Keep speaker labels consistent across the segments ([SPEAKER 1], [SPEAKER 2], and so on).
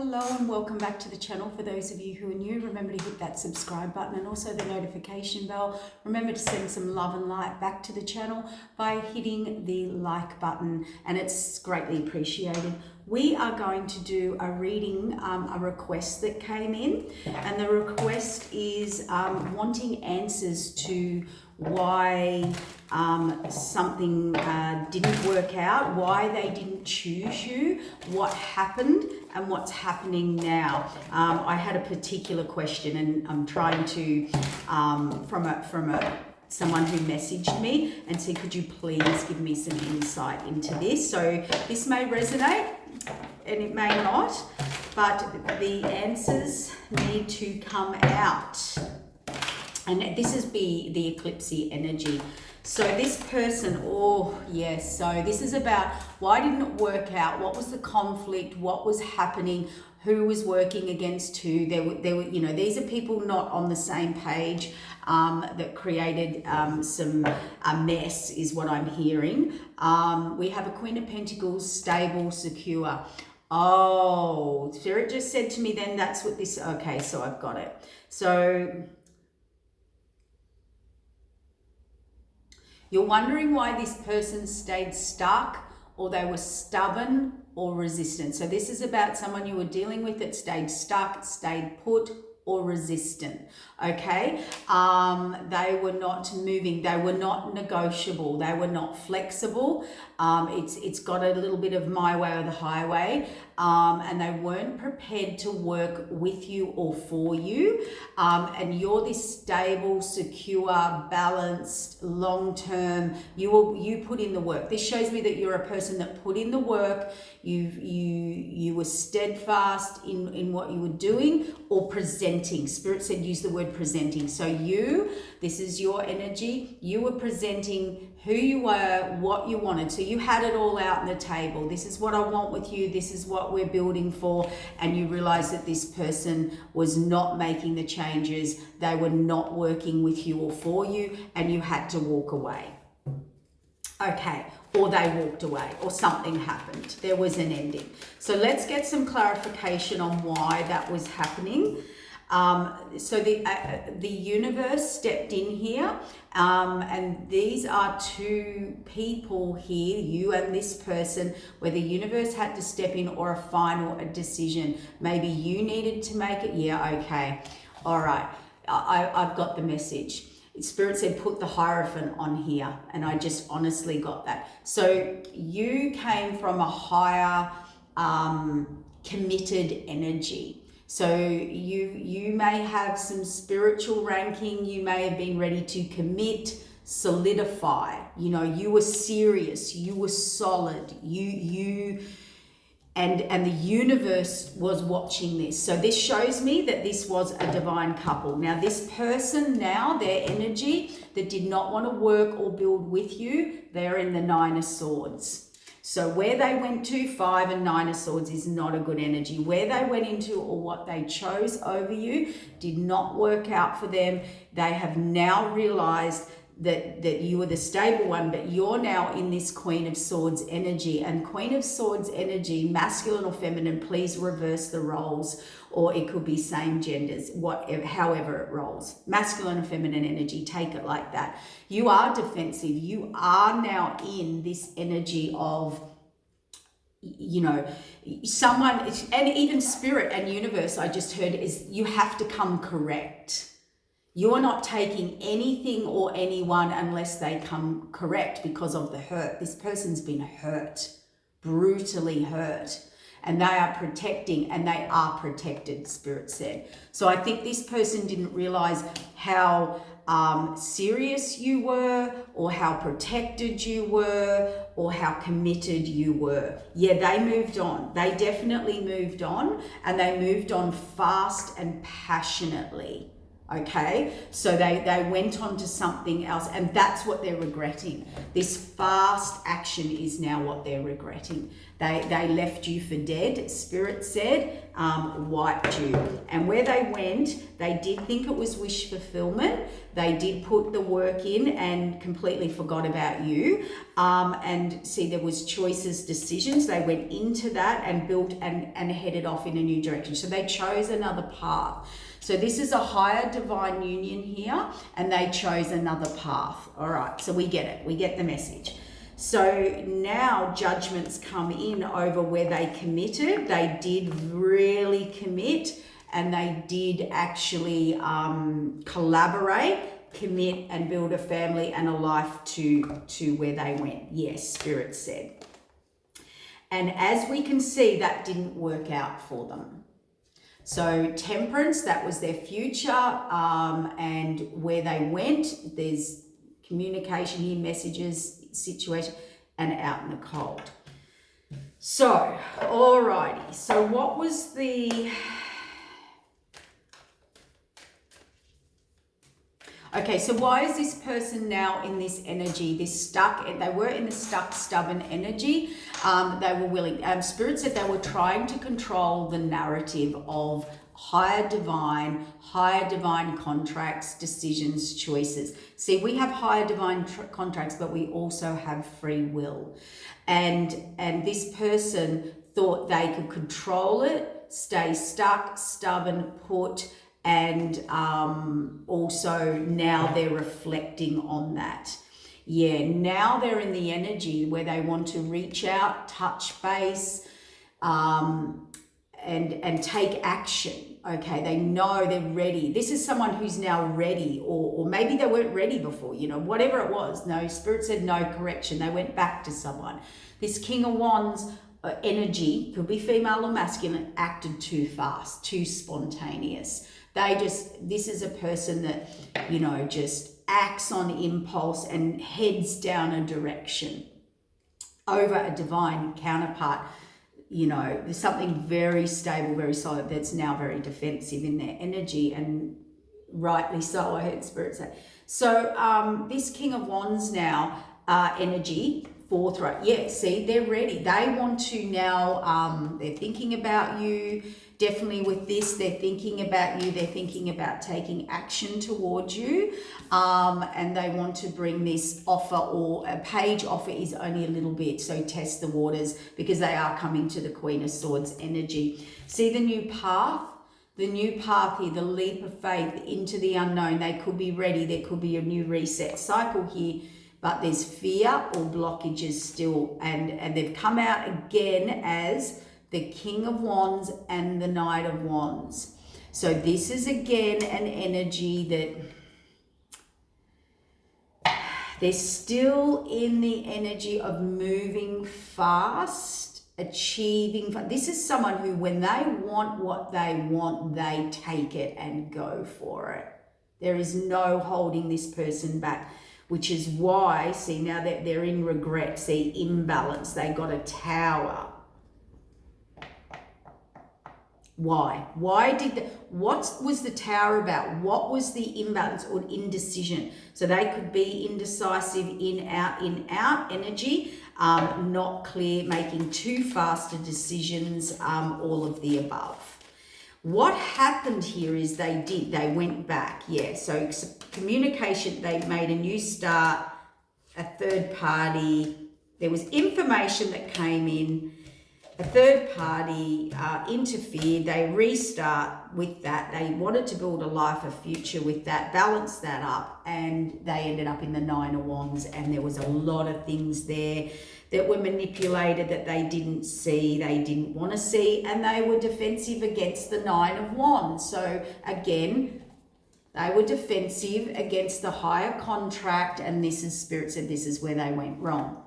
[SPEAKER 1] Hello and welcome back to the channel. For those of you who are new, remember to hit that subscribe button and also the notification bell. Remember to send some love and light back to the channel by hitting the like button, and it's greatly appreciated. We are going to do a reading, a request that came in, and the request is wanting answers to why something didn't work out, why they didn't choose you, what happened, and what's happening now. I had a particular question, and I'm trying to, from someone who messaged me and said, could you please give me some insight into this? So this may resonate and it may not, but the answers need to come out. And this is the eclipsy energy. So this person, oh yes, so this is about why didn't it work out? What was the conflict? What was happening? Who was working against who? There were, you know, these are people not on the same page that created a mess, is what I'm hearing. We have a Queen of Pentacles, stable, secure. Oh, Spirit just said to me then that's what this, okay, so I've got it. So you're wondering why this person stayed stuck, or they were stubborn or resistant. So this is about someone you were dealing with that stayed stuck, stayed put, or resistant. Okay, they were not moving, they were not negotiable, they were not flexible. It's got a little bit of my way or the highway, and they weren't prepared to work with you or for you. And you're this stable, secure, balanced, long-term. You put in the work. This shows me that you're a person that put in the work. You were steadfast in what you were doing or presenting. Spirit said use the word presenting. So this is your energy. You were presenting who you were, what you wanted. So you had it all out on the table. This is what I want with you. This is what we're building for. And you realize that this person was not making the changes. They were not working with you or for you, and you had to walk away. Okay, or they walked away, or something happened. There was an ending. So let's get some clarification on why that was happening. So the universe stepped in here, and these are two people here, you and this person, where the universe had to step in, or a decision. Maybe you needed to make it. Yeah, okay. All right. I've got the message. Spirit said put the Hierophant on here, and I just honestly got that. So you came from a higher committed energy. So you may have some spiritual ranking. You may have been ready to commit, solidify. You know, you were serious. You were solid. And the universe was watching this. So this shows me that this was a divine couple. Now this person now, their energy that did not want to work or build with you, they're in the Nine of Swords. So where they went to, 5 and 9 of Swords, is not a good energy. Where they went into or what they chose over you did not work out for them. They have now realized that you were the stable one, but you're now in this Queen of Swords energy. And Queen of Swords energy, masculine or feminine, please reverse the roles, or it could be same genders, however it rolls. Masculine and feminine energy, take it like that. You are defensive. You are now in this energy of, you know, someone, and even spirit and universe, I just heard, is you have to come correct. You are not taking anything or anyone unless they come correct because of the hurt. This person's been hurt, brutally hurt, and they are protecting, and they are protected, Spirit said. So I think this person didn't realize how serious you were, or how protected you were, or how committed you were. Yeah, they moved on. They definitely moved on, and they moved on fast and passionately. Okay, so they went on to something else, and that's what they're regretting. This fast action is now what they're regretting. They left you for dead, Spirit said, wiped you. And where they went, they did think it was wish fulfillment. They did put the work in and completely forgot about you. And see, there was choices, decisions. They went into that and built and headed off in a new direction. So they chose another path. So this is a higher divine union here, and they chose another path. All right, so we get it. We get the message. So now judgments come in over where they committed. They did really commit, and they did actually collaborate, commit, and build a family and a life to where they went. Yes, Spirit said. And as we can see, that didn't work out for them. So Temperance, that was their future, and where they went, there's communication here, messages, situation, and out in the cold. So, alrighty. So what was the... Okay, so why is this person now in this energy, this stuck? They were in the stuck, stubborn energy. They were willing. Spirit said they were trying to control the narrative of higher divine contracts, decisions, choices. See, we have higher divine contracts, but we also have free will. And this person thought they could control it, stay stuck, stubborn, put, and also now they're reflecting on that. Yeah, now they're in the energy where they want to reach out, touch base, and take action. Okay, they know they're ready. This is someone who's now ready, or maybe they weren't ready before, you know, whatever it was. No, Spirit said no, correction. They went back to someone. This King of Wands energy, could be female or masculine, acted too fast, too spontaneous. This is a person that, you know, just acts on impulse and heads down a direction over a divine counterpart. You know, there's something very stable, very solid that's now very defensive in their energy, and rightly so, I heard Spirit say. So this King of Wands now, energy, forthright. Yeah, see, they're ready. They want to now, they're thinking about you. Definitely with this, they're thinking about you. They're thinking about taking action towards you. And they want to bring this offer, or a page offer is only a little bit. So test the waters, because they are coming to the Queen of Swords energy. See the new path? The new path here, the leap of faith into the unknown. They could be ready. There could be a new reset cycle here. But there's fear or blockages still. And they've come out again as the King of Wands and the Knight of Wands. So this is again an energy that they're still in the energy of moving fast, achieving. This is someone who, when they want what they want, they take it and go for it. There is no holding this person back, which is why, see, now that they're in regret, see, imbalance. They got a Tower. Why? What was the Tower about? What was the imbalance or indecision? So they could be indecisive, in, out energy, not clear, making too fast decisions, all of the above. What happened here is they went back. Yeah, so communication, they made a new start, a third party. There was information that came in. A third party interfered. They restart with that. They wanted to build a life, a future with that, balance that up, and they ended up in the Nine of Wands. And there was a lot of things there that were manipulated, that they didn't see, they didn't want to see, and they were defensive against the Nine of Wands. So again, they were defensive against the higher contract, and this is, Spirit said, this is where they went wrong.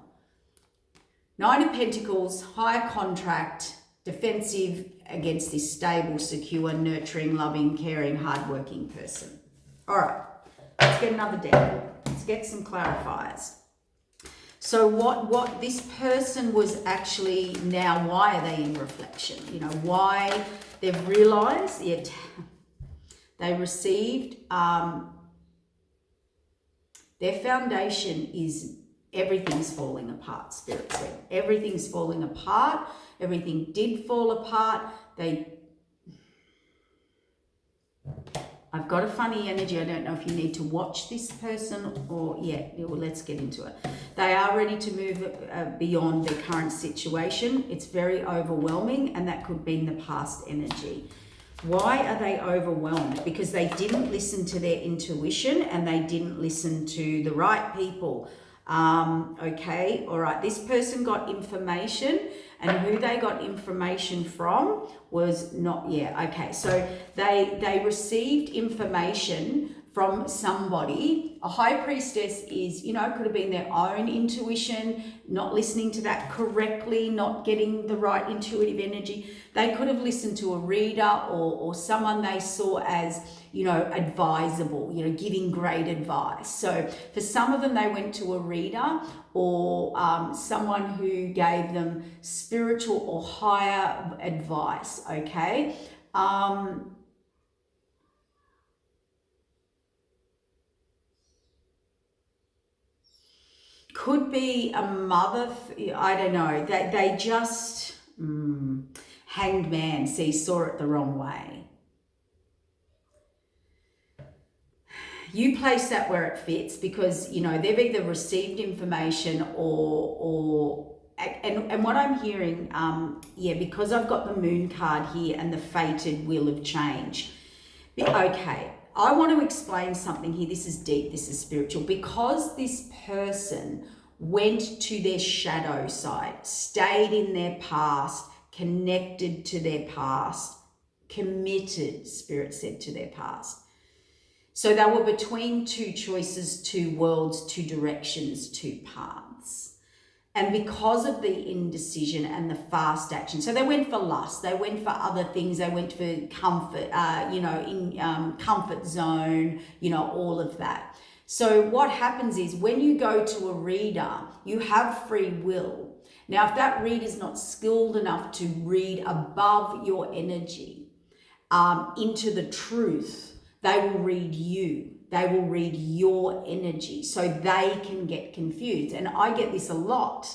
[SPEAKER 1] Nine of Pentacles, higher contract, defensive against this stable, secure, nurturing, loving, caring, hardworking person. All right, let's get another deck. Let's get some clarifiers. So what this person was actually, now why are they in reflection? You know, why they've realized it. They received, their foundation is everything's falling apart, Spirit said. Everything's falling apart. Everything did fall apart. I've got a funny energy. I don't know if you need to watch this person or, yeah, well, let's get into it. They are ready to move beyond their current situation. It's very overwhelming, and that could be in the past energy. Why are they overwhelmed? Because they didn't listen to their intuition and they didn't listen to the right people. Okay, all right, this person got information, and who they got information from was not, yeah, okay, so they received information from somebody. A high priestess is, you know, could have been their own intuition, not listening to that correctly, not getting the right intuitive energy. They could have listened to a reader or someone they saw as, you know, advisable, you know, giving great advice. So for some of them, they went to a reader or someone who gave them spiritual or higher advice, okay? Could be a mother, I don't know, they just, hanged man, see, saw it the wrong way. You place that where it fits because, you know, they've either received information and what I'm hearing, yeah, because I've got the moon card here and the fated wheel of change. Okay, I want to explain something here. This is deep, this is spiritual. Because this person went to their shadow side, stayed in their past, connected to their past, committed, Spirit said, to their past. So they were between two choices, two worlds, two directions, two paths. And because of the indecision and the fast action, so they went for lust, they went for other things, they went for comfort, you know, in comfort zone, you know, all of that. So what happens is when you go to a reader, you have free will. Now, if that reader is not skilled enough to read above your energy into the truth, they will read you. They will read your energy so they can get confused. And I get this a lot.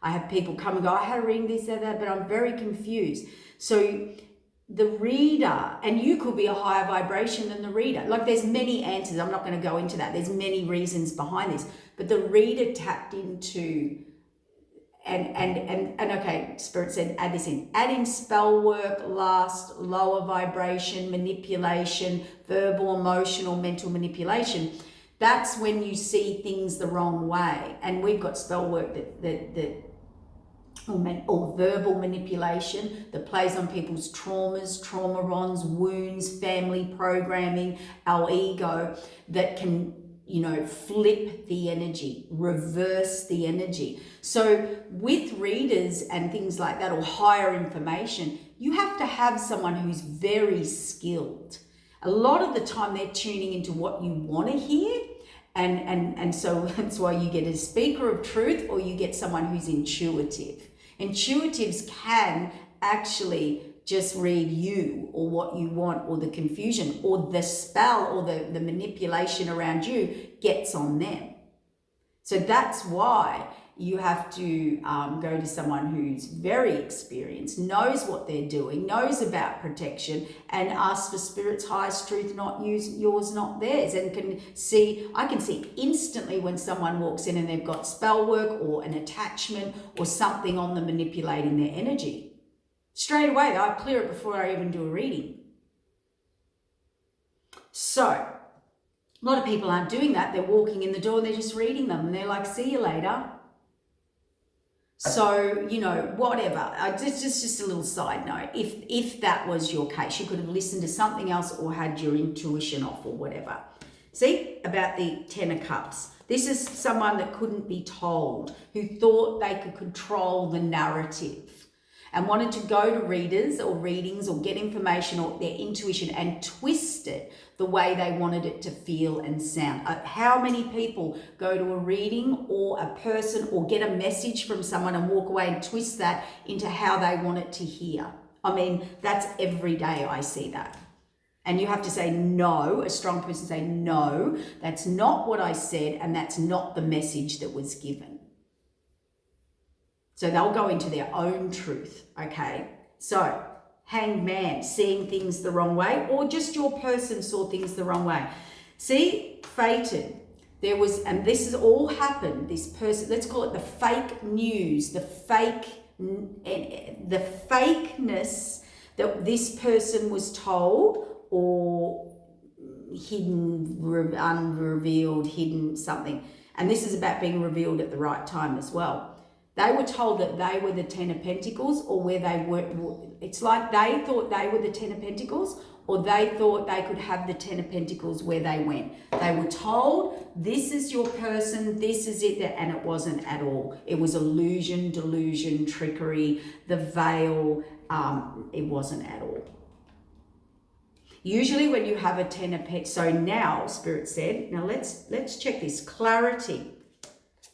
[SPEAKER 1] I have people come and go, I had a reading this, that, but I'm very confused. So the reader, and you could be a higher vibration than the reader. Like there's many answers. I'm not going to go into that. There's many reasons behind this. But the reader tapped into, and okay, Spirit said, add this in. Add in spell work, lust, lower vibration, manipulation, verbal, emotional, mental manipulation. That's when you see things the wrong way. And we've got spell work or verbal manipulation that plays on people's traumas, trauma-rons, wounds, family programming, our ego, that can, you know, flip the energy, reverse the energy. So with readers and things like that, or higher information, you have to have someone who's very skilled. A lot of the time they're tuning into what you want to hear. And so that's why you get a speaker of truth or you get someone who's intuitive. Intuitives can actually just read you or what you want or the confusion or the spell or the manipulation around you gets on them. So that's why you have to go to someone who's very experienced, knows what they're doing, knows about protection, and ask for Spirit's highest truth, not yours, not theirs, and I can see instantly when someone walks in and they've got spell work or an attachment or something on them manipulating their energy. Straight away, I clear it before I even do a reading. So, a lot of people aren't doing that. They're walking in the door and they're just reading them and they're like, see you later. So, you know, whatever. Just a little side note. If that was your case, you could have listened to something else or had your intuition off or whatever. See, about the Ten of Cups. This is someone that couldn't be told, who thought they could control the narrative and wanted to go to readers or readings or get information or their intuition and twist it the way they wanted it to feel and sound. How many people go to a reading or a person or get a message from someone and walk away and twist that into how they want it to hear? I mean, that's every day I see that. And you have to say no, a strong person say, no, that's not what I said and that's not the message that was given. So they'll go into their own truth, okay? So, Hanged Man, seeing things the wrong way, or just your person saw things the wrong way. See, fated. There was, and this has all happened, this person, let's call it the fake news, the fakeness that this person was told or hidden, unrevealed, hidden something. And this is about being revealed at the right time as well. They were told that they were the Ten of Pentacles, or where they were, it's like they thought they were the Ten of Pentacles, or they thought they could have the Ten of Pentacles where they went. They were told, this is your person, this is it, and it wasn't at all. It was illusion, delusion, trickery, the veil, it wasn't at all. Usually when you have a Ten of Pentacles, so now, Spirit said, now let's check this. Clarity,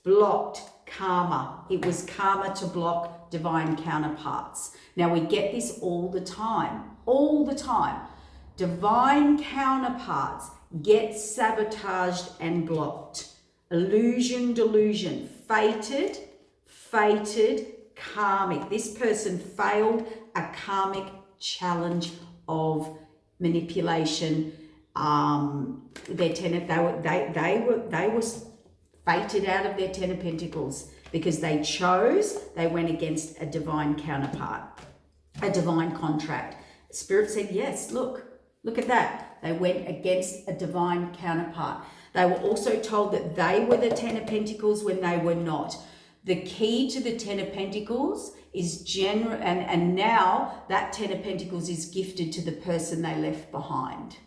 [SPEAKER 1] blocked, karma. It was karma to block divine counterparts. Now we get this all the time, all the time. Divine counterparts get sabotaged and blocked. Illusion, delusion, fated, karmic. This person failed a karmic challenge of manipulation. Their tenant, they were fated out of their Ten of Pentacles because they went against a divine counterpart, a divine contract. Spirit said, yes, look at that. They went against a divine counterpart. They were also told that they were the Ten of Pentacles when they were not. The key to the Ten of Pentacles is general, and now that Ten of Pentacles is gifted to the person they left behind.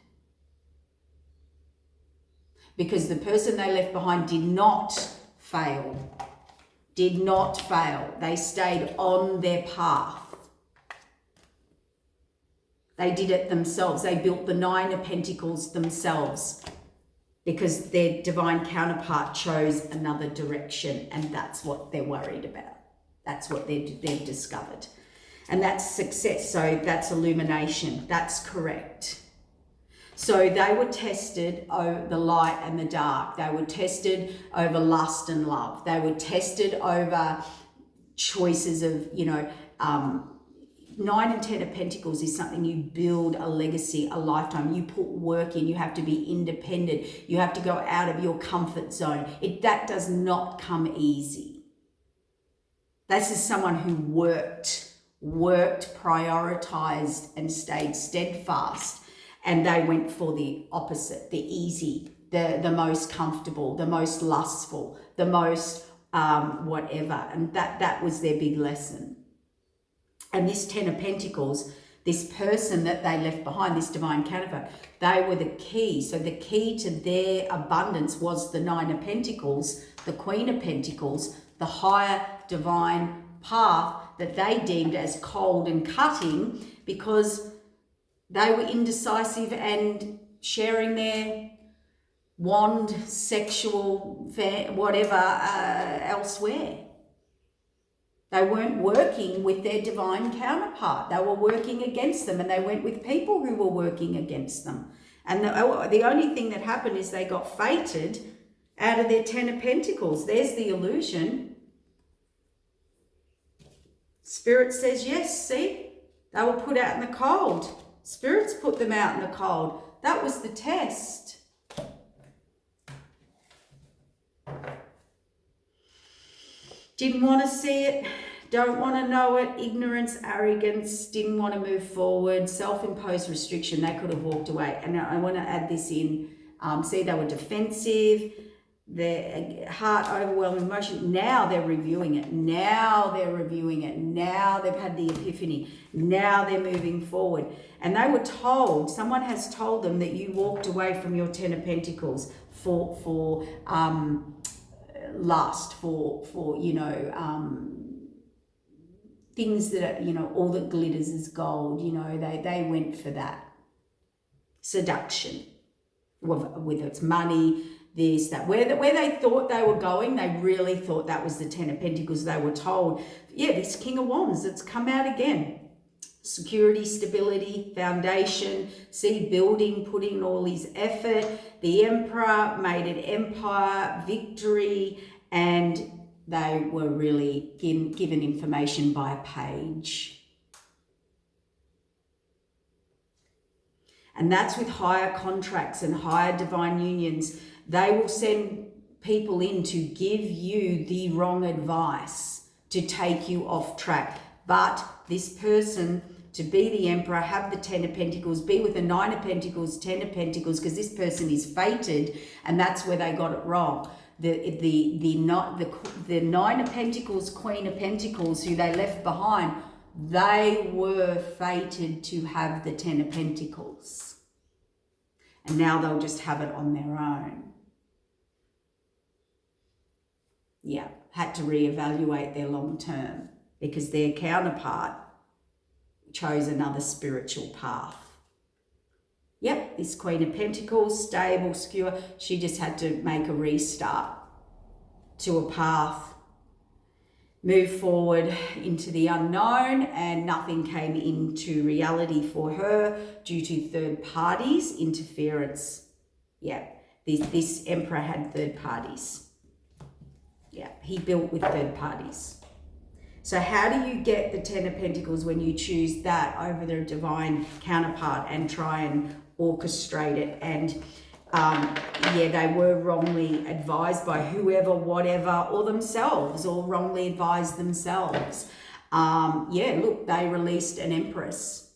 [SPEAKER 1] Because the person they left behind did not fail. They stayed on their path. They did it themselves. They built the Nine of Pentacles themselves because their divine counterpart chose another direction, and that's what they're worried about. That's what they've discovered. And that's success. So that's illumination. That's correct. So they were tested over the light and the dark. They were tested over lust and love. They were tested over choices of, Nine and Ten of Pentacles is something you build a legacy, a lifetime. You put work in. You have to be independent. You have to go out of your comfort zone. That does not come easy. This is someone who worked, prioritized, and stayed steadfast. And they went for the opposite, the easy, the most comfortable, the most lustful, the most whatever. And that was their big lesson. And this Ten of Pentacles, this person that they left behind, this divine counterpart, they were the key. So the key to their abundance was the Nine of Pentacles, the Queen of Pentacles, the higher divine path that they deemed as cold and cutting because they were indecisive and sharing their wand, sexual, whatever, elsewhere. They weren't working with their divine counterpart. They were working against them, and they went with people who were working against them. And the only thing that happened is they got fated out of their Ten of Pentacles. There's the illusion. Spirit says, yes, see? They were put out in the cold. Spirits put them out in the cold. That was the test. Didn't want to see it, don't want to know it, ignorance, arrogance, didn't want to move forward, self-imposed restriction, they could have walked away. And I want to add this in, see, they were defensive, their heart, overwhelming emotion. Now they're reviewing it. Now they've had the epiphany. Now they're moving forward. And they were told, someone has told them that you walked away from your Ten of Pentacles for lust, for things that are, all that glitters is gold. They went for that seduction, whether it's money, this, that, where they thought they were going. They really thought that was the Ten of Pentacles. They were told, yeah, this King of Wands, it's come out again. Security, stability, foundation, see, building, putting all his effort. The Emperor made an empire, victory, and they were really given information by a page. And that's with higher contracts and higher divine unions. They will send people in to give you the wrong advice, to take you off track. But this person, to be the Emperor, have the 10 of Pentacles, be with the 9 of Pentacles, 10 of Pentacles, because this person is fated, and that's where they got it wrong. The 9 of Pentacles, Queen of Pentacles, who they left behind, they were fated to have the 10 of Pentacles. And now they'll just have it on their own. Yeah, had to reevaluate their long term because their counterpart chose another spiritual path. Yep, this Queen of Pentacles, stable, secure, she just had to make a restart to a path, move forward into the unknown, and nothing came into reality for her due to third parties' interference. Yeah, this Emperor had third parties. Yeah, he built with third parties. So how do you get the 10 of Pentacles when you choose that over their divine counterpart and try and orchestrate it? And yeah, they were wrongly advised by whoever, whatever, or themselves, or wrongly advised themselves. Yeah, look, they released an Empress.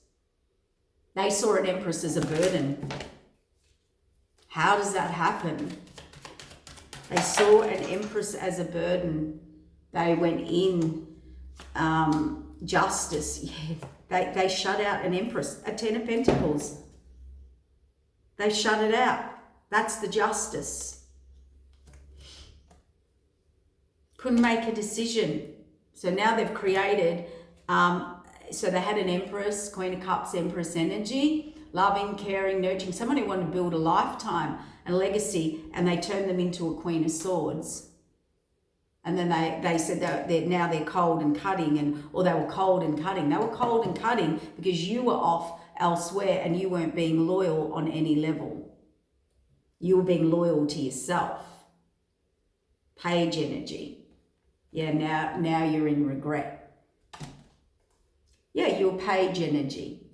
[SPEAKER 1] They saw an Empress as a burden. How does that happen? They saw an Empress as a burden. They went in justice. Yeah, they shut out an Empress, a 10 of Pentacles. They shut it out. That's the justice. Couldn't make a decision. So now they've created, so they had an Empress, Queen of Cups, Empress energy, loving, caring, nurturing, someone who wanted to build a lifetime, a legacy, and they turned them into a Queen of Swords. And then they said that now they're cold and cutting, or they were cold and cutting. They were cold and cutting because you were off elsewhere and you weren't being loyal on any level. You were being loyal to yourself. Page energy. Yeah, now you're in regret. Yeah, you're page energy.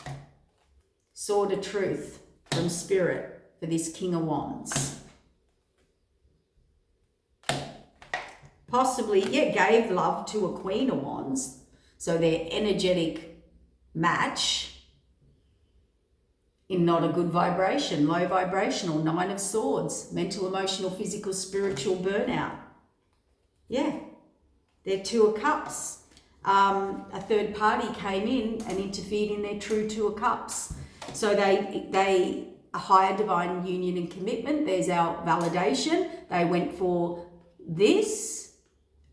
[SPEAKER 1] Sword of truth from Spirit for this King of Wands. Possibly, yeah, gave love to a Queen of Wands. So their energetic match in not a good vibration, low vibrational, 9 of Swords, mental, emotional, physical, spiritual burnout. Yeah, they're 2 of Cups. A third party came in and interfered in their true 2 of Cups. So they a higher divine union and commitment. There's our validation. They went for this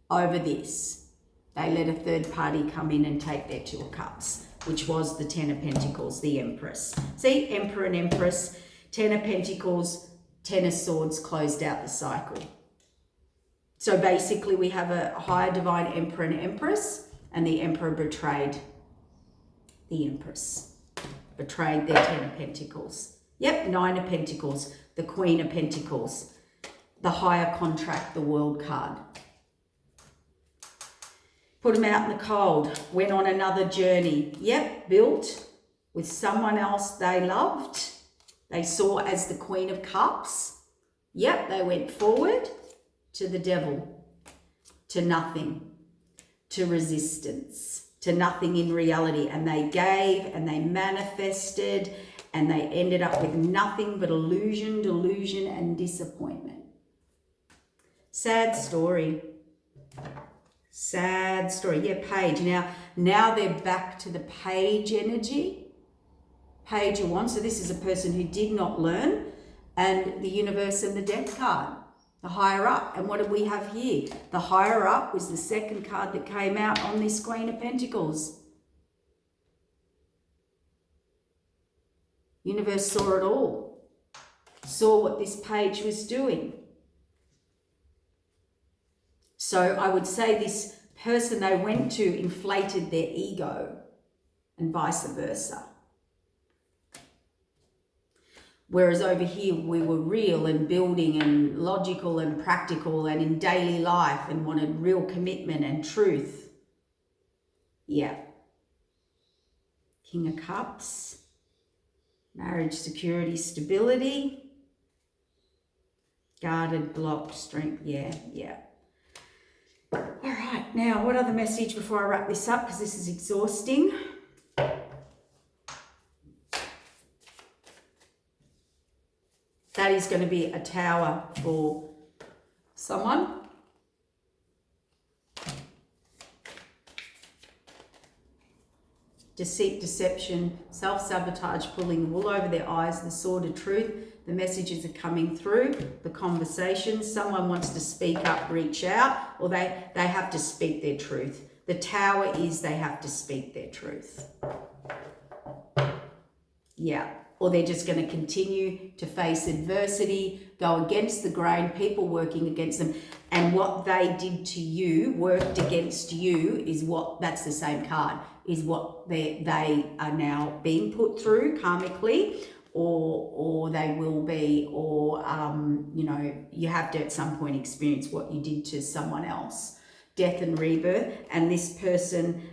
[SPEAKER 1] over this. They let a third party come in and take their 2 of Cups, which was the 10 of Pentacles, the Empress. See, Emperor and Empress, 10 of Pentacles, 10 of Swords closed out the cycle. So basically we have a higher divine Emperor and Empress, and the Emperor betrayed the Empress. Betrayed their 10 of Pentacles. Yep, 9 of Pentacles, the Queen of Pentacles, the higher contract, the World card. Put them out in the cold, went on another journey. Yep, built with someone else they loved. They saw as the Queen of Cups. Yep, they went forward to the devil, to nothing, to resistance, to nothing in reality. And they gave and they manifested and they ended up with nothing but illusion, delusion, and disappointment. Sad story. Sad story. Yeah, page. Now they're back to the page energy. Page of Wands. So this is a person who did not learn. And the universe and the death card. The higher up. And what do we have here? The higher up was the second card that came out on this Queen of Pentacles. Universe saw it all. Saw what this page was doing. So I would say this person they went to inflated their ego and vice versa. Whereas over here, we were real and building and logical and practical and in daily life and wanted real commitment and truth. Yeah. King of Cups. Marriage, security, stability. Guarded, blocked, strength. Yeah. All right. Now, what other message before I wrap this up? Because this is exhausting. That is going to be a tower for someone. Deceit, deception, self-sabotage, pulling the wool over their eyes, the sword of truth. The messages are coming through, the conversations. Someone wants to speak up, reach out, or they have to speak their truth. The tower is they have to speak their truth. Yeah. Or they're just going to continue to face adversity, go against the grain, people working against them. And what they did to you, worked against you, is what, that's the same card, is what they are now being put through karmically, or they will be, or, you know, you have to at some point experience what you did to someone else. Death and rebirth. And this person,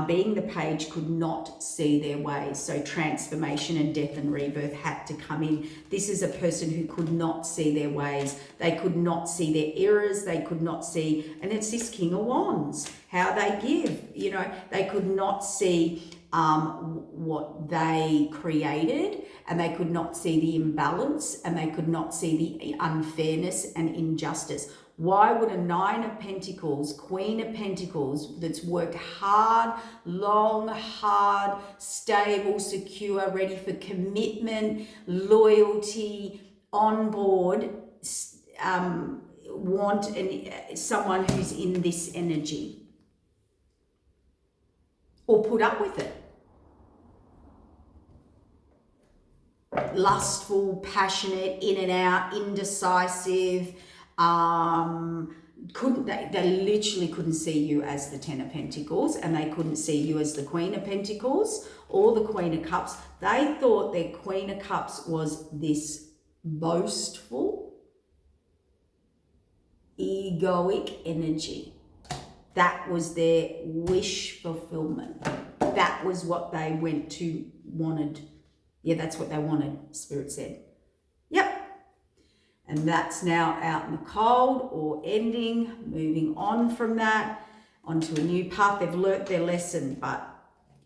[SPEAKER 1] being the page, could not see their ways. So transformation and death and rebirth had to come in. This is a person who could not see their ways. They could not see their errors. They could not see, and it's this King of Wands, how they give. You know, they could not see what they created, and they could not see the imbalance, and they could not see the unfairness and injustice. Why would a Nine of Pentacles, Queen of Pentacles, that's worked hard, long, hard, stable, secure, ready for commitment, loyalty, on board, want someone who's in this energy? Or put up with it? Lustful, passionate, in and out, indecisive. They literally couldn't see you as the Ten of Pentacles, and they couldn't see you as the Queen of Pentacles or the Queen of Cups. They thought their Queen of Cups was this boastful, egoic energy. That was their wish fulfillment. That was what they wanted. Yeah, that's what they wanted, Spirit said. Yep. And that's now out in the cold or ending, moving on from that, onto a new path. They've learnt their lesson, but,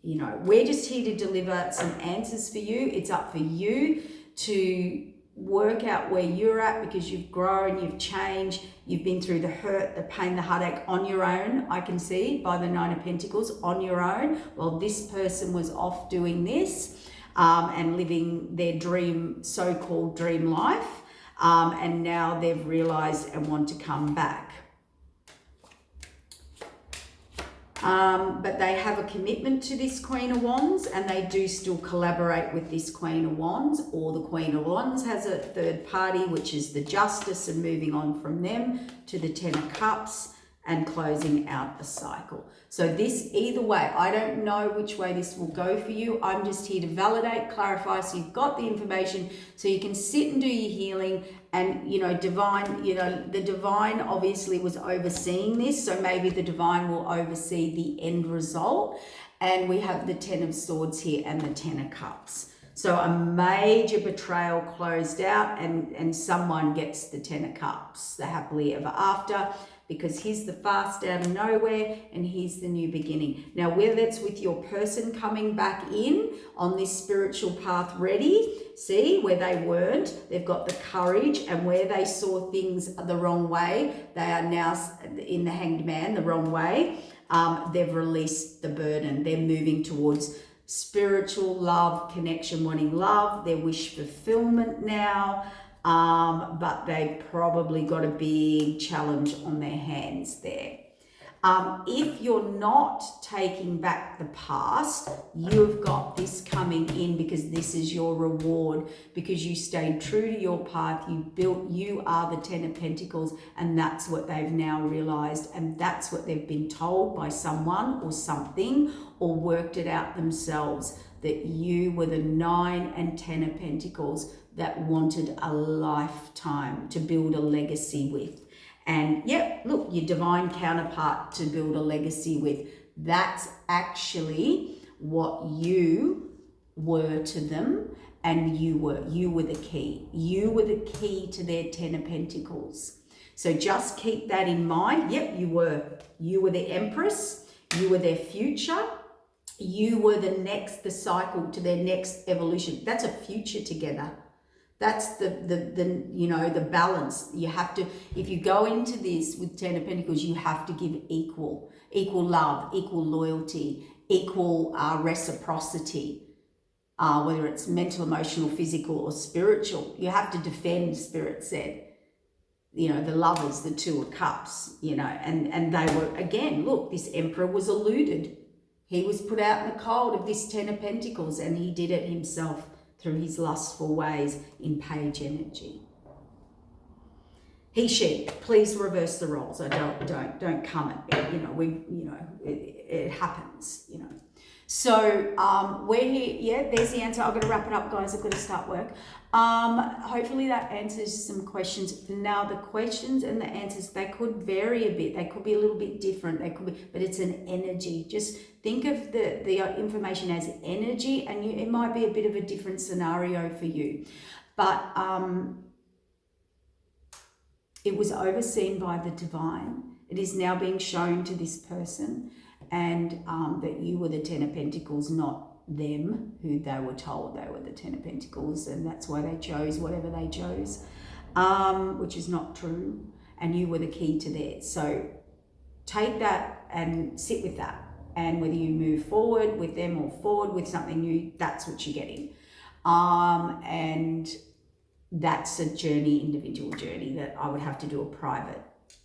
[SPEAKER 1] you know, we're just here to deliver some answers for you. It's up for you to work out where you're at, because you've grown, you've changed, you've been through the hurt, the pain, the heartache on your own. I can see by the Nine of Pentacles, on your own. Well, this person was off doing this and living their dream, so-called dream life. And now they've realized and want to come back. But they have a commitment to this Queen of Wands, and they do still collaborate with this Queen of Wands, or the Queen of Wands has a third party, which is the Justice, and moving on from them to the Ten of Cups and closing out a cycle. So this, either way, I don't know which way this will go for you. I'm just here to validate, clarify, so you've got the information, so you can sit and do your healing. And, you know, divine, you know, the divine obviously was overseeing this, so maybe the divine will oversee the end result. And we have the Ten of Swords here and the Ten of Cups. So a major betrayal closed out, and someone gets the Ten of Cups, the happily ever after, because here's the fast out of nowhere, and here's the new beginning. Now, whether it's with your person coming back in on this spiritual path ready, see, where they weren't, they've got the courage, and where they saw things the wrong way, they are now in the Hanged Man the wrong way. They've released the burden. They're moving towards spiritual love, connection, wanting love, their wish fulfillment now. But they probably got a big challenge on their hands there. If you're not taking back the past, you've got this coming in, because this is your reward, because you stayed true to your path. You are the Ten of Pentacles, and that's what they've now realized, and that's what they've been told by someone or something, or worked it out themselves. that you were the 9 and 10 of Pentacles that wanted a lifetime to build a legacy with. And yep, look, your divine counterpart to build a legacy with. That's actually what you were to them, and you were the key. You were the key to their 10 of Pentacles. So just keep that in mind. Yep, you were the Empress. You were their future. You were the cycle to their next evolution. That's a future together. That's the balance. You have to, if you go into this with 10 of Pentacles, you have to give equal love, equal loyalty, equal reciprocity, whether it's mental, emotional, physical, or spiritual. You have to defend, Spirit said. The Lovers, the 2 of Cups, and they were, again, look, this Emperor was eluded. He was put out in the cold of this 10 of Pentacles, and he did it himself through his lustful ways in page energy. He, she, please reverse the roles. I don't come at it happens, So we're here. Yeah, there's the answer. I've got to wrap it up, guys. I've got to start work. Hopefully that answers some questions. Now the questions and the answers, they could vary a bit. They could be a little bit different. They could be, but it's an energy. Just think of the information as energy, and it might be a bit of a different scenario for you. But it was overseen by the divine. It is now being shown to this person, and that you were the 10 of Pentacles, not them, who they were told they were the 10 of Pentacles, and that's why they chose whatever they chose, which is not true, and you were the key to theirs. So take that and sit with that, and whether you move forward with them or forward with something new, that's what you're getting. And that's a journey, individual journey, that I would have to do a private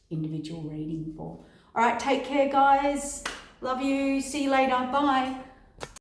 [SPEAKER 1] individual reading for. All right, take care, guys. Love you. See you later. Bye.